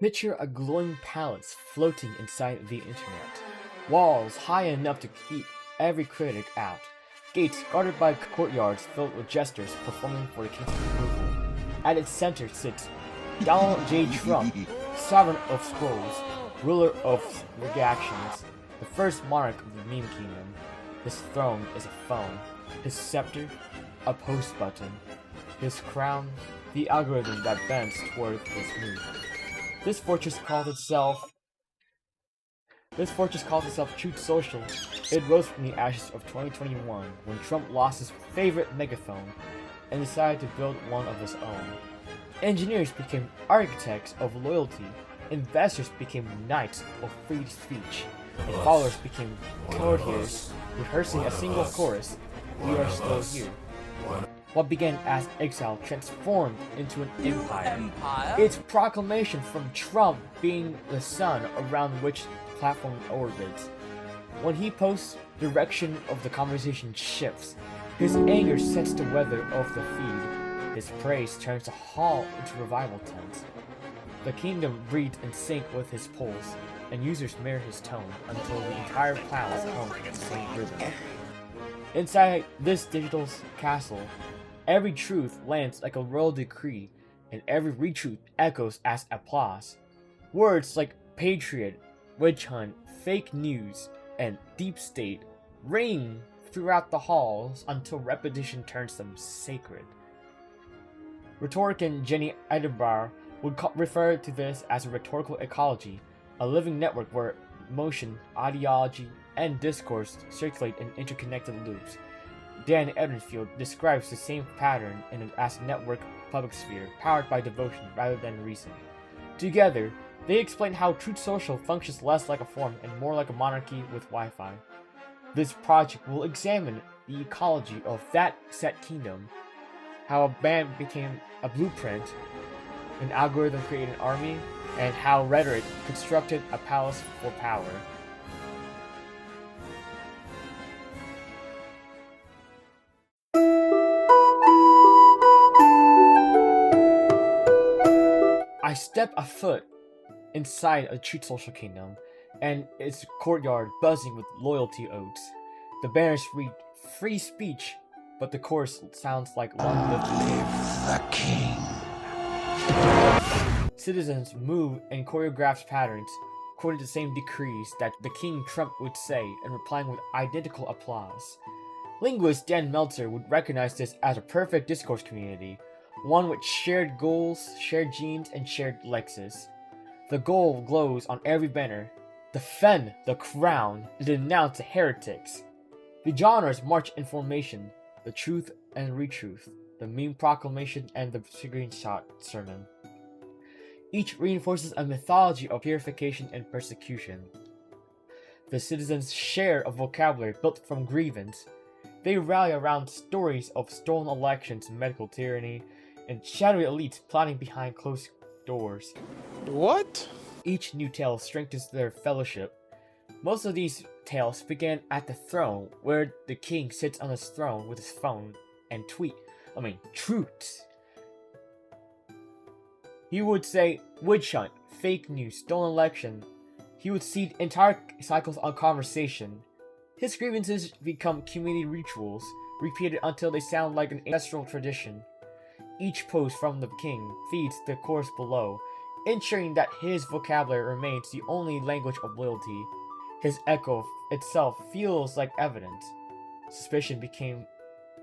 Picture a glowing palace floating inside the internet. Walls high enough to keep every critic out. Gates guarded by courtyards filled with jesters performing for the king's approval. At its center sits Donald J. Trump, sovereign of scrolls, ruler of reactions, the first monarch of the meme kingdom. His throne is a phone, his scepter, a post button, his crown, the algorithm that bends toward his move. This fortress calls itself Truth Social. It rose from the ashes of 2021 when Trump lost his favorite megaphone and decided to build one of his own. Engineers became architects of loyalty, investors became knights of free speech, and followers became courtiers rehearsing a single chorus, "We are still here." What began as exile transformed into an empire. Its proclamation from Trump being the sun around which the platform orbits. When he posts, direction of the conversation shifts. His anger sets the weather of the feed. His praise turns the hall into revival tents. The kingdom breathes in sync with his pulse, and users mirror his tone until the entire planet hums in the same rhythm. Inside this digital castle, every truth lands like a royal decree, and every retruth echoes as applause. Words like patriot, witch hunt, fake news, and deep state ring throughout the halls until repetition turns them sacred. Rhetorician Jenny Edinburgh would refer to this as a rhetorical ecology, a living network where emotion, ideology, and discourse circulate in interconnected loops. Dan Edenfield describes the same pattern as a network public sphere powered by devotion rather than reason. Together, they explain how Truth Social functions less like a forum and more like a monarchy with Wi-Fi. This project will examine the ecology of that set kingdom, how a band became a blueprint, an algorithm created an army, and how rhetoric constructed a palace for power. I step a foot inside a Truth Social kingdom, and its courtyard buzzing with loyalty oaths. The banners read "Free Speech," but the chorus sounds like "Long live the king." Citizens move in choreographed patterns, quoting the same decrees that the King Trump would say and replying with identical applause. Linguist Dan Meltzer would recognize this as a perfect discourse community, one with shared goals, shared genes, and shared lexes. The goal glows on every banner: defend the crown and denounce the heretics. The genres march in formation: the truth and retruth, the meme proclamation, and the screenshot sermon. Each reinforces a mythology of purification and persecution. The citizens share a vocabulary built from grievance. They rally around stories of stolen elections, medical tyranny, and shadowy elites plotting behind closed doors. What? Each new tale strengthens their fellowship. Most of these tales began at the throne, where the king sits on his throne with his phone and truths. He would say witch hunt, fake news, stolen election. He would seed entire cycles on conversation. His grievances become community rituals, repeated until they sound like an ancestral tradition. Each post from the king feeds the chorus below, ensuring that his vocabulary remains the only language of loyalty. His echo itself feels like evidence. Suspicion became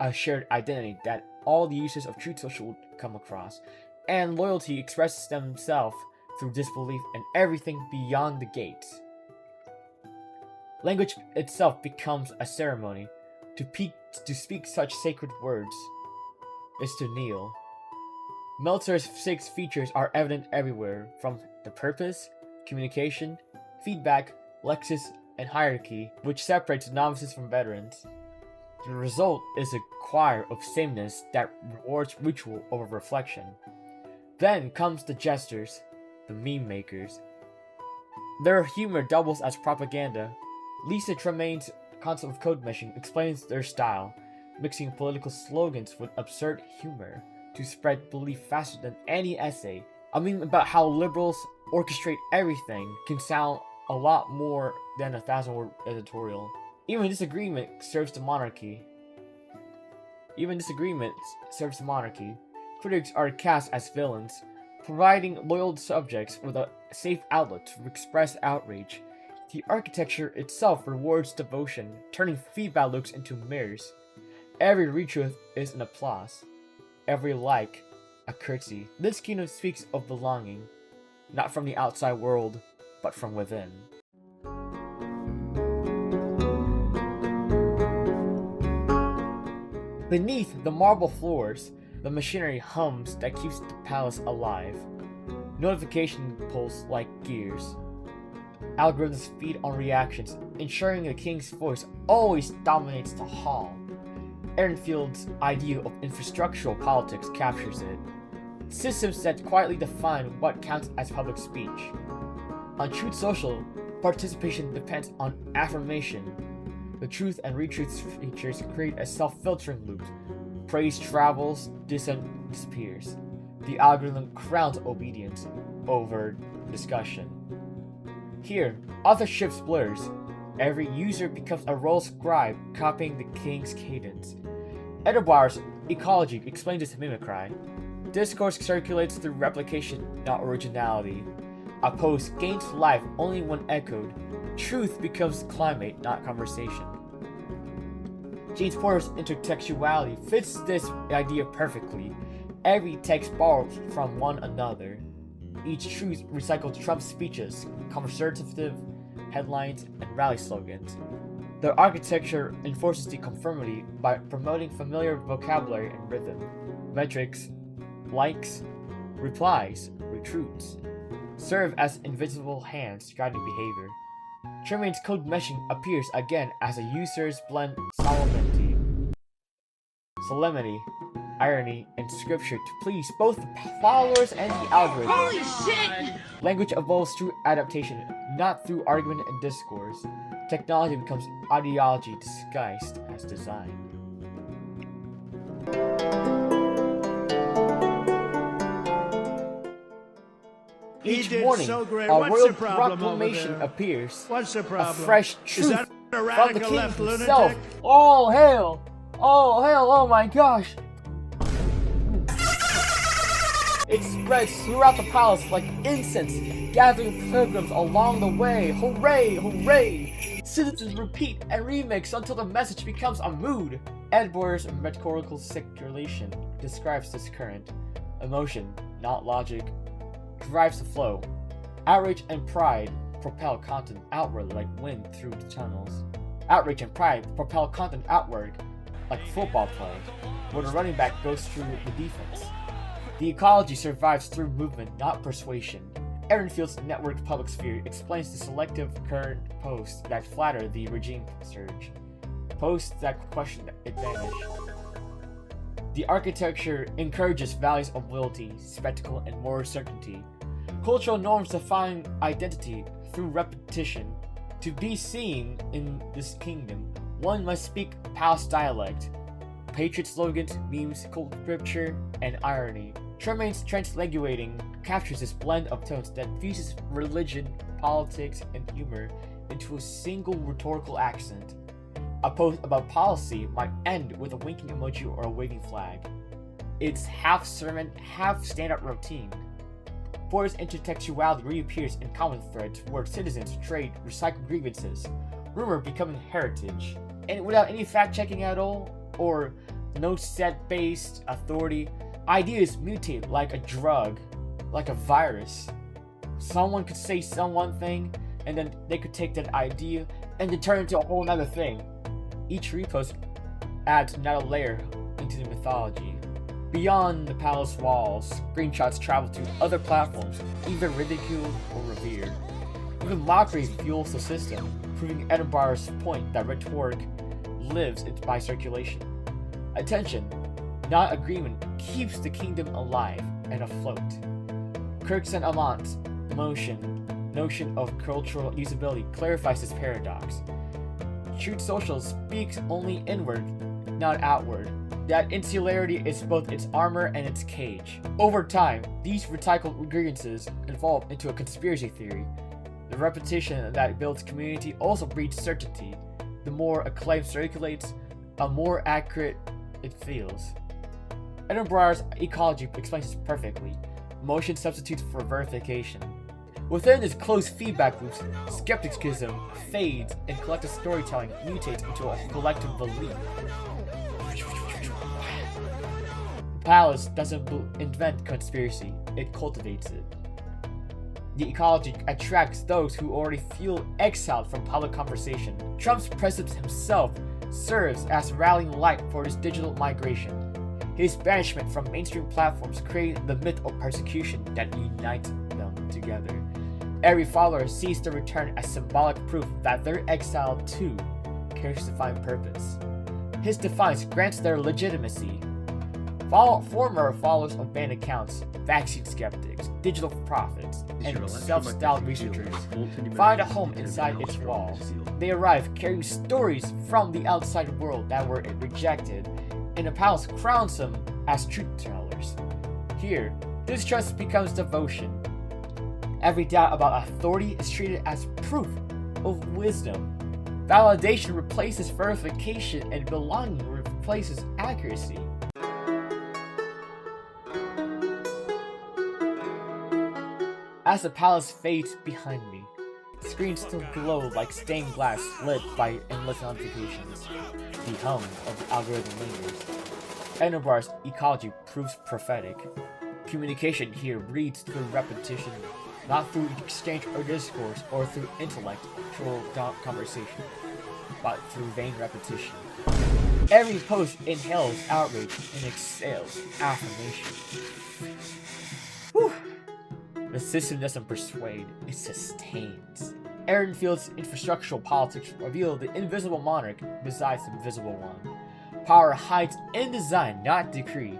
a shared identity that all the users of Truth Social would come across, and loyalty expresses themselves through disbelief and everything beyond the gates. Language itself becomes a ceremony. To speak such sacred words is to kneel. Meltzer's 6 features are evident everywhere, from the purpose, communication, feedback, lexis, and hierarchy, which separates novices from veterans. The result is a choir of sameness that rewards ritual over reflection. Then comes the jesters, the meme makers. Their humor doubles as propaganda. Lisa Tremaine's concept of code meshing explains their style, mixing political slogans with absurd humor to spread belief faster than any essay. A meme about how liberals orchestrate everything can sound a lot more than a 1,000-word editorial. Even disagreement serves the monarchy. Critics are cast as villains, providing loyal subjects with a safe outlet to express outrage. The architecture itself rewards devotion, turning feedback loops into mirrors. Every retweet is an applause. Every like, a curtsy. This kingdom speaks of belonging, not from the outside world, but from within. Beneath the marble floors, the machinery hums that keeps the palace alive. Notification pulse like gears. Algorithms feed on reactions, ensuring the king's voice always dominates the hall. Ehrenfield's idea of infrastructural politics captures it. Systems that quietly define what counts as public speech. On Truth Social, participation depends on affirmation. The truth and retweets features create a self-filtering loop. Praise travels, dissent disappears. The algorithm crowns obedience over discussion. Here, authorship blurs. Every user becomes a role scribe, copying the king's cadence. Edelbar's ecology explains its mimicry. Discourse circulates through replication, not originality. A post gains life only when echoed. Truth becomes climate, not conversation. James Porter's intertextuality fits this idea perfectly. Every text borrows from one another. Each truth recycles Trump's speeches, conservative headlines, and rally slogans. The architecture enforces the conformity by promoting familiar vocabulary and rhythm. Metrics, likes, replies, retweets serve as invisible hands guiding behavior. Tremane's code meshing appears again as a user's blend solemnity, irony, and scripture to please both the followers and the algorithm. Holy shit! Language evolves through adaptation, not through argument and discourse. Technology becomes ideology disguised as design. Each morning, so great. a What's royal the problem proclamation over there? appears. What's the A problem? fresh Is truth that a from the radical king left himself. lunatic? Oh hail! Oh hail! Oh my gosh! It spreads throughout the palace like incense, gathering pilgrims along the way. Hooray! Hooray! Citizens repeat and remix until the message becomes a mood. Edwards' rhetorical circulation describes this current. Emotion, not logic, drives the flow. Outrage and pride propel content outward like wind through the tunnels. Outrage and pride propel content outward like a football play, where the running back goes through the defense. The ecology survives through movement, not persuasion. Ehrenfield's networked public sphere explains the selective current posts that flatter the regime surge. Posts that question advantage. The architecture encourages values of loyalty, spectacle, and moral certainty. Cultural norms define identity through repetition. To be seen in this kingdom, one must speak palace dialect. Patriot slogans, memes, cult scripture, and irony. Tremaine's translaguating captures this blend of tones that fuses religion, politics, and humor into a single rhetorical accent. A post about policy might end with a winking emoji or a waving flag. It's half sermon, half stand-up routine. Porter's intertextuality reappears in common threads where citizens trade recycled grievances, rumor becoming heritage, and without any fact-checking at all, or no set-based authority. Ideas mutate like a drug, like a virus. Someone could say one thing, and then they could take that idea and then turn it into a whole other thing. Each repost adds another layer into the mythology. Beyond the palace walls, screenshots travel to other platforms, either ridiculed or revered. Even mockery fuels the system, proving Edinburgh's point that rhetoric lives by circulation. Attention, not agreement, keeps the kingdom alive and afloat. Kirk's and Amant's notion of cultural usability clarifies this paradox. Truth Social speaks only inward, not outward. That insularity is both its armor and its cage. Over time, these recycled ingredients evolve into a conspiracy theory. The repetition that builds community also breeds certainty. The more a claim circulates, the more accurate it feels. Edinburgh's ecology explains this perfectly. Motion substitutes for verification. Within this closed feedback loops, skepticism fades and collective storytelling mutates into a collective belief. The palace doesn't invent conspiracy, it cultivates it. The ecology attracts those who already feel exiled from public conversation. Trump's president himself serves as rallying light for this digital migration. His banishment from mainstream platforms created the myth of persecution that unites them together. Every follower sees the return as symbolic proof that their exile too carries a defined purpose. His defiance grants their legitimacy. Former followers of banned accounts, vaccine skeptics, digital prophets, and self-styled researchers find a home inside its walls. They arrive carrying stories from the outside world that were rejected, and the palace crowns them as truth-tellers. Here, distrust becomes devotion. Every doubt about authority is treated as proof of wisdom. Validation replaces verification, and belonging replaces accuracy. As the palace fades behind me, screens still glow like stained glass lit by endless notifications. The hum of the algorithm lingers. Edinburgh's ecology proves prophetic. Communication here reads through repetition, not through exchange or discourse or through intellectual conversation, but through vain repetition. Every post inhales outrage and exhales affirmation. Whew. The system doesn't persuade, it sustains. Aaron Field's infrastructural politics reveal the invisible monarch besides the visible one. Power hides in design, not decree.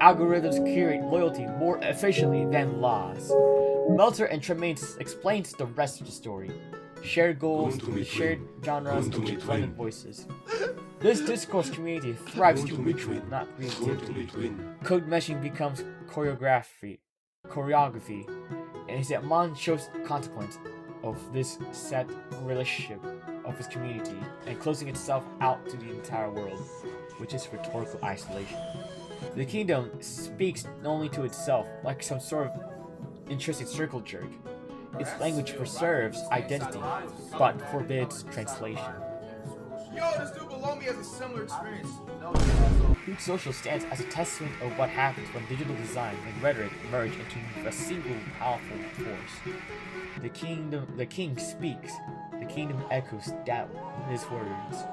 Algorithms curate loyalty more efficiently than laws. Meltzer and Tremaine explains the rest of the story. Shared goals, shared genres, and blended voices. This discourse community thrives through ritual, not creativity. Code meshing becomes choreography, and his Amon shows consequence of this set relationship of his community and closing itself out to the entire world, which is rhetorical isolation. The kingdom speaks only to itself, like some sort of intrinsic circle jerk. Its language preserves identity, but forbids translation. Yo, this dude below me has a similar experience. Truth Social stands as a testament of what happens when digital design and rhetoric merge into a single powerful force. The king speaks, the kingdom echoes doubt in his words,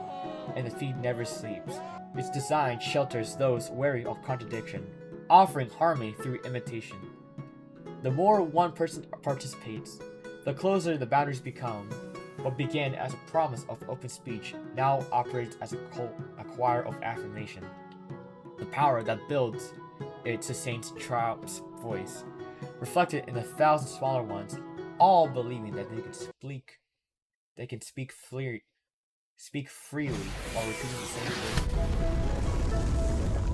and the feed never sleeps. Its design shelters those wary of contradiction, offering harmony through imitation. The more one person participates, the closer the boundaries become. What began as a promise of open speech now operates as a choir of affirmation. The power that builds it sustains Trump's voice, reflected in 1,000 smaller ones, all believing that they can speak freely while repeating the same word.